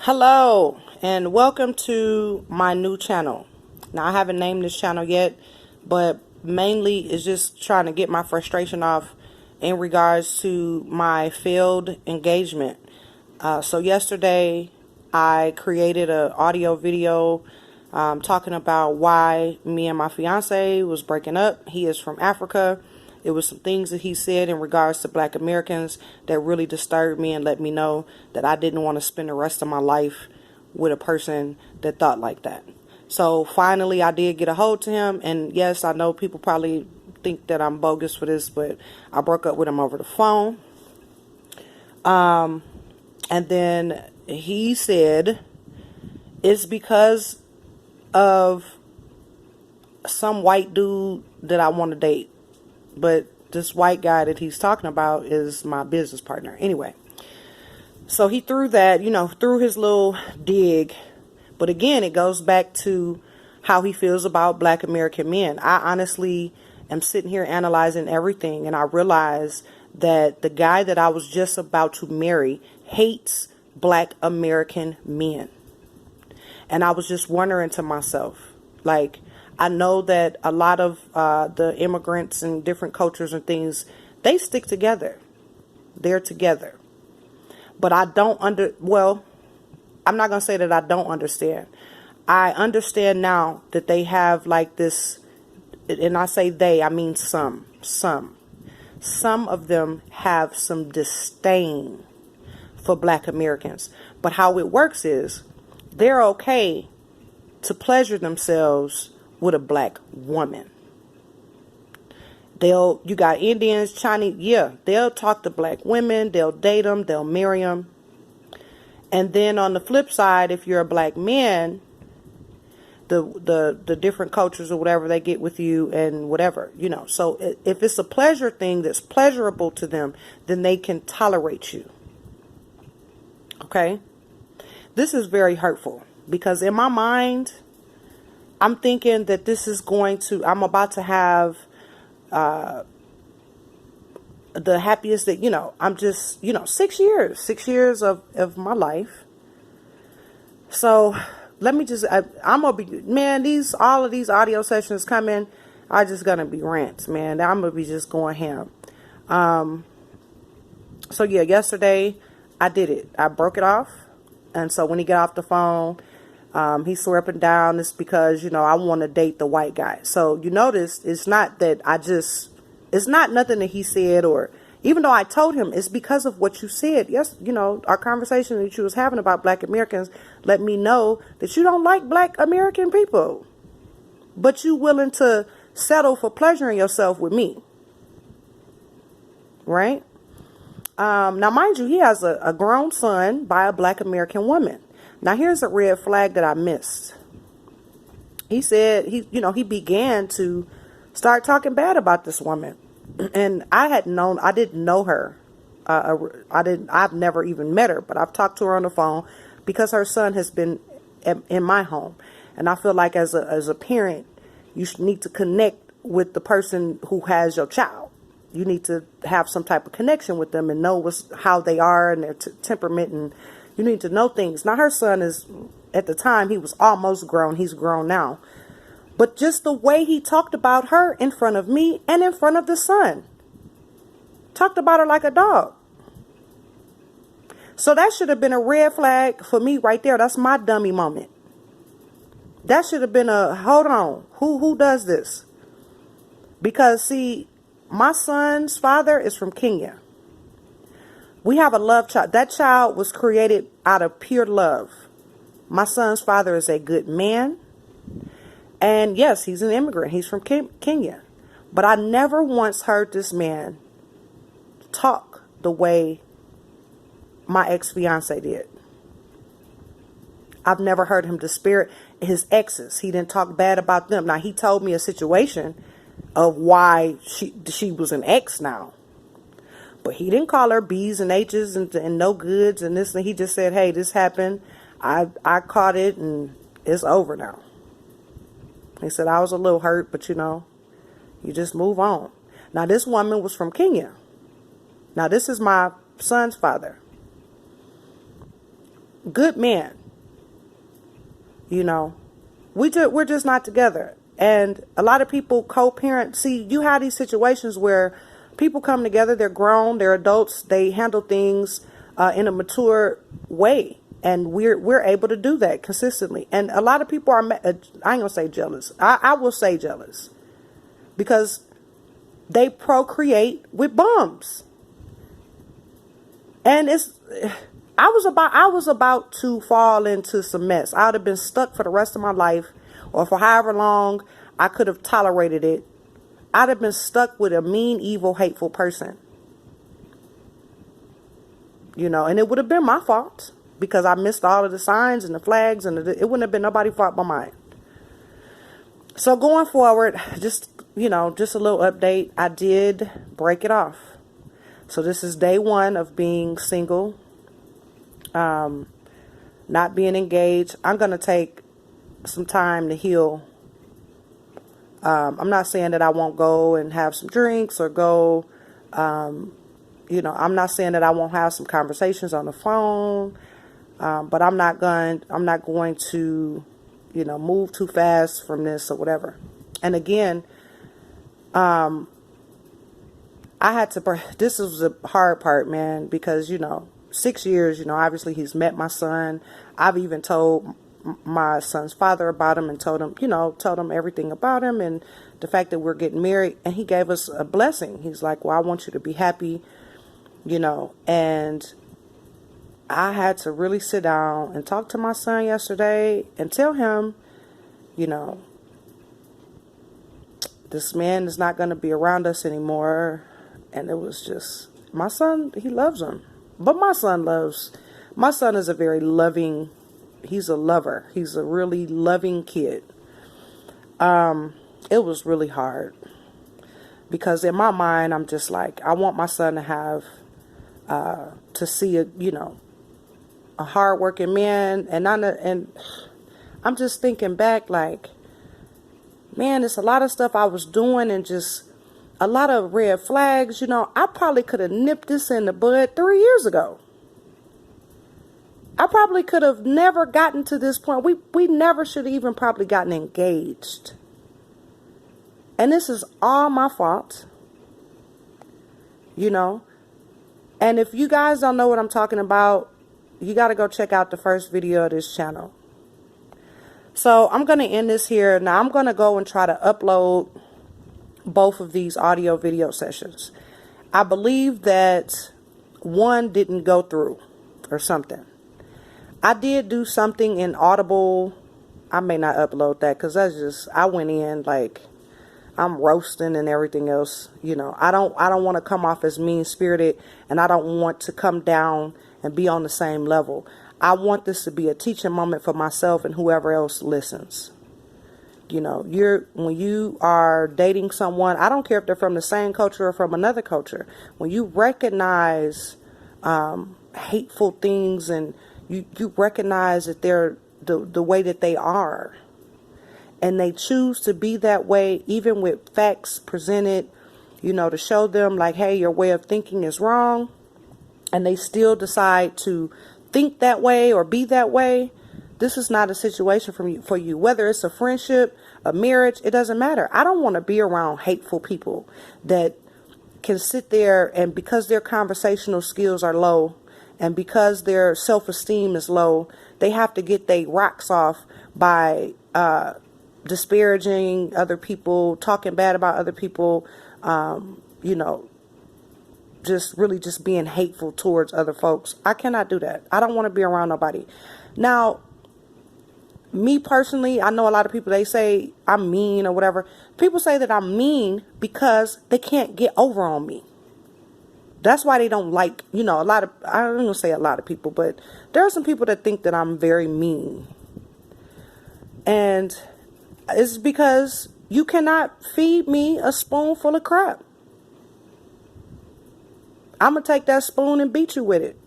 Hello and welcome to my new channel. Now, I haven't named this channel yet, but mainly it's just trying to get my frustration off in regards to my failed engagement. So yesterday I created an audio video talking about why me and my fiance was breaking up. He is from Africa. It was some things that he said in regards to Black Americans that really disturbed me and let me know that I didn't want to spend the rest of my life with a person that thought like that. So finally I did get a hold to him, and yes, I know people probably think that I'm bogus for this, but I broke up with him over the phone. And then he said it's because of some white dude that I want to date. But this white guy that he's talking about is my business partner. Anyway, so he threw that, threw his little dig. But again, it goes back to how he feels about Black American men. I honestly am sitting here analyzing everything, and I realize that the guy that I was just about to marry hates Black American men. And I was just wondering to myself, like, I know that a lot of the immigrants and different cultures and things, they stick together. They're together. But I'm not going to say that I don't understand. I understand now that they have like this, and I say they, I mean some. Some of them have some disdain for Black Americans. But how it works is they're okay to pleasure themselves with a Black woman. You got Indians, Chinese, they'll talk to Black women, they'll date them, they'll marry them. And then on the flip side, if you're a Black man, the different cultures or whatever, they get with you and whatever, So if it's a pleasure thing that's pleasurable to them, then they can tolerate you. Okay? This is very hurtful because in my mind, I'm thinking that I'm about to have the happiest that, I'm just, 6 years of my life. So let me just, I'm going to be, man, all of these audio sessions coming, are just going to be rants, man. I'm going to be just going ham. So yeah, yesterday I did it. I broke it off. And so when he got off the phone, he swore up and down it's because, I want to date the white guy. So you notice it's not that it's not nothing that he said, or even though I told him it's because of what you said. Yes, our conversation that you was having about Black Americans let me know that you don't like Black American people, but you willing to settle for pleasuring yourself with me. Right? Now, mind you, he has a grown son by a Black American woman. Now, here's a red flag that I missed. He said he began to start talking bad about this woman. And I didn't know her. I've never even met her, but I've talked to her on the phone because her son has been in my home. And I feel like as a parent, you need to connect with the person who has your child. You need to have some type of connection with them and know how they are and their temperament, and you need to know things. Now, her son at the time, he was almost grown. He's grown now. But just the way he talked about her in front of me and in front of the son. Talked about her like a dog. So that should have been a red flag for me right there. That's my dummy moment. That should have been hold on. Who does this? Because, see, my son's father is from Kenya. We have a love child. That child was created out of pure love. My son's father is a good man. And yes, he's an immigrant. He's from Kenya. But I never once heard this man talk the way my ex-fiance did. I've never heard him disparage his exes. He didn't talk bad about them. Now, he told me a situation of why she was an ex now. But he didn't call her B's and H's and no goods and this. And he just said, hey, this happened. I caught it and it's over now. He said, I was a little hurt, but you just move on. Now, this woman was from Kenya. Now, this is my son's father. good men. You know, we're just not together. And a lot of people co-parent. See, you have these situations where people come together, they're grown, they're adults, they handle things in a mature way. And we're able to do that consistently. And a lot of people are, I ain't gonna say jealous. I will say jealous. Because they procreate with bums. And I was about to fall into some mess. I would have been stuck for the rest of my life, or for however long I could have tolerated it. I'd have been stuck with a mean, evil, hateful person. You know, and it would have been my fault because I missed all of the signs and the flags, and it wouldn't have been nobody's fault but mine. So going forward, just a little update. I did break it off. So this is day 1 of being single, not being engaged. I'm going to take some time to heal. I'm not saying that I won't go and have some drinks or go, I'm not saying that I won't have some conversations on the phone, but I'm not going to, move too fast from this or whatever. And again, this was the hard part, man, because, 6 years, obviously he's met my son. I've even told my son's father about him and told him everything about him and the fact that we're getting married. And he gave us a blessing. He's like, well, I want you to be happy, and I had to really sit down and talk to my son yesterday and tell him, this man is not going to be around us anymore. And it was just, my son, he loves him. But my son is a very loving, he's a lover. He's a really loving kid. It was really hard. Because in my mind, I'm just like, I want my son to have, to see a hardworking man. And I'm just thinking back like, man, it's a lot of stuff I was doing and just a lot of red flags. I probably could have nipped this in the bud 3 years ago. I probably could have never gotten to this point. We never should have even probably gotten engaged. And this is all my fault. And if you guys don't know what I'm talking about, you got to go check out the first video of this channel. So I'm going to end this here. Now I'm going to go and try to upload both of these audio video sessions. I believe that one didn't go through or something. I did do something in Audible. I may not upload that because I went in like I'm roasting and everything else. I don't want to come off as mean-spirited, and I don't want to come down and be on the same level. I want this to be a teaching moment for myself and whoever else listens. When you are dating someone, I don't care if they're from the same culture or from another culture. When you recognize hateful things and you recognize that they're the way that they are, and they choose to be that way, even with facts presented, to show them like, hey, your way of thinking is wrong, and they still decide to think that way or be that way. This is not a situation for you. Whether it's a friendship, a marriage, it doesn't matter. I don't want to be around hateful people that can sit there and because their conversational skills are low and because their self-esteem is low, they have to get their rocks off by disparaging other people, talking bad about other people, just being hateful towards other folks. I cannot do that. I don't want to be around nobody. Now, me personally, I know a lot of people, they say I'm mean or whatever. People say that I'm mean because they can't get over on me. That's why they don't like, I don't want to say a lot of people, but there are some people that think that I'm very mean. And it's because you cannot feed me a spoonful of crap. I'm going to take that spoon and beat you with it.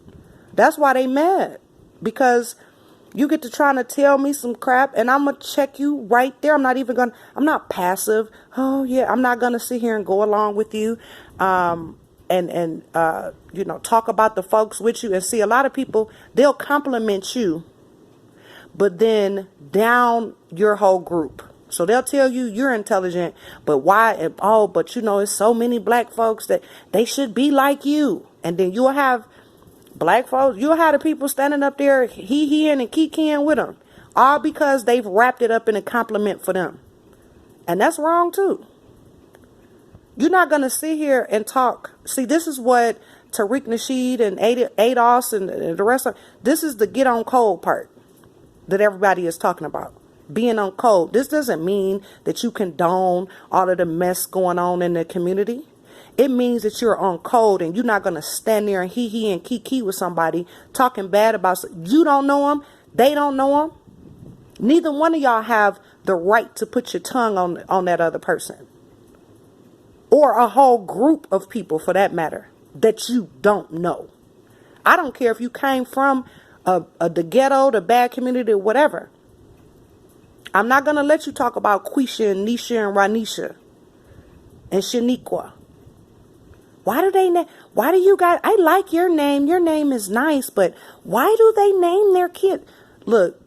That's why they mad. Because you get to trying to tell me some crap and I'm going to check you right there. I'm not passive. Oh yeah, I'm not going to sit here and go along with you. and talk about the folks with you. And see, a lot of people, they'll compliment you, but then down your whole group. So they'll tell you you're intelligent, but why? Oh, but it's so many black folks that they should be like you. And then you'll have black folks, you'll have the people standing up there he-heing and kikiing with them, all because they've wrapped it up in a compliment for them. And that's wrong too. You're not going to sit here and talk. See, this is what Tariq Nasheed and ADOS and the rest of, this is the get on code part that everybody is talking about. Being on code. This doesn't mean that you condone all of the mess going on in the community. It means that you're on code and you're not going to stand there and he and kiki with somebody talking bad about, you don't know them. They don't know them. Neither one of y'all have the right to put your tongue on that other person. Or a whole group of people, for that matter, that you don't know. I don't care if you came from the ghetto, the bad community, or whatever. I'm not going to let you talk about Quisha and Nisha and Ranisha and Shaniqua. Why do you guys, I like your name is nice, but why do they name their kid? Look,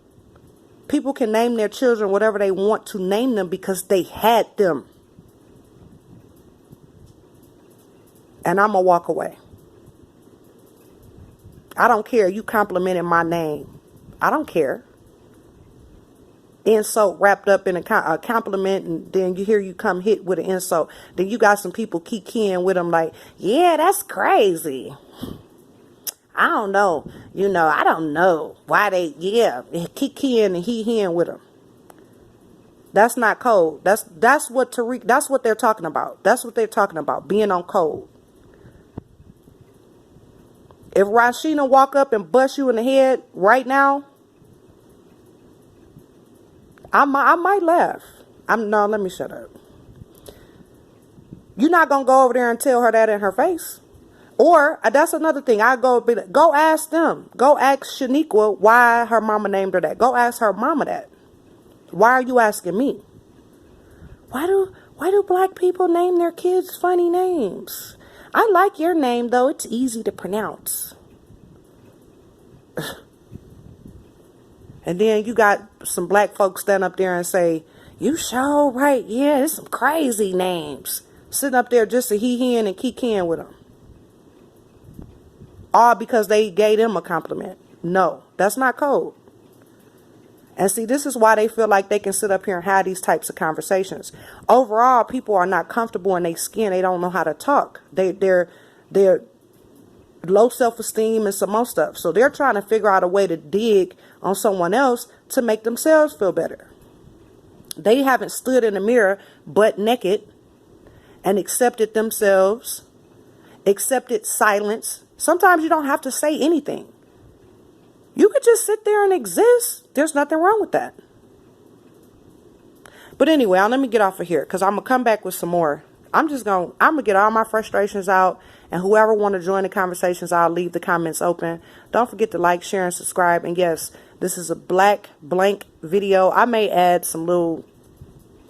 people can name their children whatever they want to name them because they had them. And I'm going to walk away. I don't care. You complimented my name. I don't care. Insult wrapped up in a compliment, and then you come hit with an insult. Then you got some people kikiing with them like, yeah, that's crazy. I don't know. I don't know why they kikiing and he-heing with them. That's not code. That's what they're talking about. That's what they're talking about, being on code. If Rashina walk up and bust you in the head right now, I might laugh. Let me shut up. You're not going to go over there and tell her that in her face. Or, that's another thing. Go ask them. Go ask Shaniqua why her mama named her that. Go ask her mama that. Why are you asking me? Why do black people name their kids funny names? I like your name, though. It's easy to pronounce. And then you got some black folks stand up there and say, you sure right. Yeah, there's some crazy names. Sitting up there just to he-heing and kikiing with them. All because they gave them a compliment. No, that's not code. And see, this is why they feel like they can sit up here and have these types of conversations. Overall, people are not comfortable in their skin. They don't know how to talk. They're low self-esteem and some more stuff. So they're trying to figure out a way to dig on someone else to make themselves feel better. They haven't stood in the mirror butt naked and accepted themselves, accepted silence. Sometimes you don't have to say anything. You could just sit there and exist. There's nothing wrong with that. But anyway, let me get off of here because I'm going to come back with some more. I'm going to get all my frustrations out, and whoever want to join the conversations, I'll leave the comments open. Don't forget to like, share, and subscribe. And yes, this is a black blank video. I may add some little,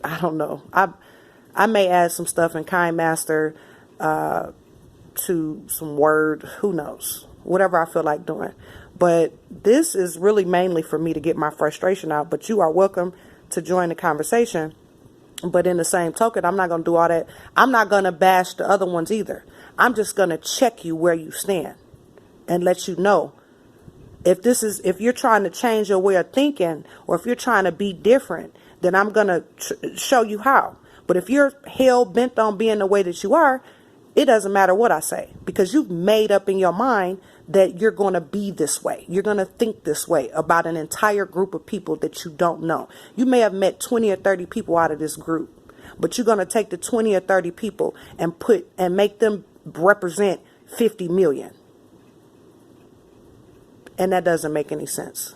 I don't know. I may add some stuff in KineMaster to some Word. Who knows? Whatever I feel like doing. But this is really mainly for me to get my frustration out. But you are welcome to join the conversation. But in the same token, I'm not going to do all that. I'm not going to bash the other ones either. I'm just going to check you where you stand and let you know if you're trying to change your way of thinking, or if you're trying to be different, then I'm going to show you how. But if you're hell bent on being the way that you are, it doesn't matter what I say, because you've made up in your mind that you're going to be this way. You're going to think this way about an entire group of people that you don't know. You may have met 20 or 30 people out of this group, but you're going to take the 20 or 30 people and make them represent 50 million. And that doesn't make any sense.